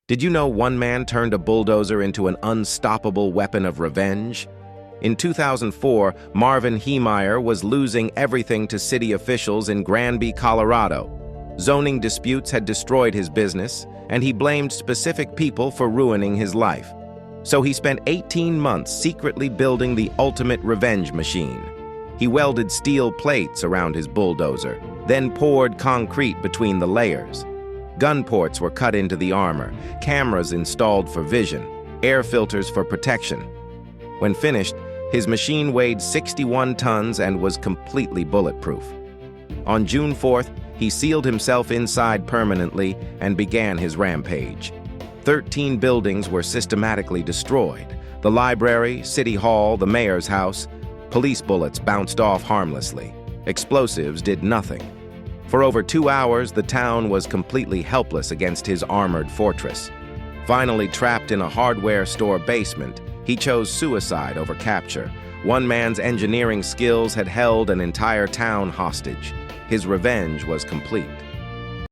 Did you know one man turned a bulldozer into an unstoppable weapon of revenge? In 2004, Marvin Heemeyer was losing everything to city officials in Granby, Colorado. Zoning disputes had destroyed his business, and he blamed specific people for ruining his life. So he spent 18 months secretly building the ultimate revenge machine. He welded steel plates around his bulldozer, then poured concrete between the layers. Gun ports were cut into the armor, cameras installed for vision, air filters for protection. When finished, his machine weighed 61 tons and was completely bulletproof. On June 4th, he sealed himself inside permanently and began his rampage. 13 buildings were systematically destroyed: the library, city hall, the mayor's house. Police bullets bounced off harmlessly. Explosives did nothing. For over 2 hours, the town was completely helpless against his armored fortress. Finally trapped in a hardware store basement, he chose suicide over capture. One man's engineering skills had held an entire town hostage. His revenge was complete.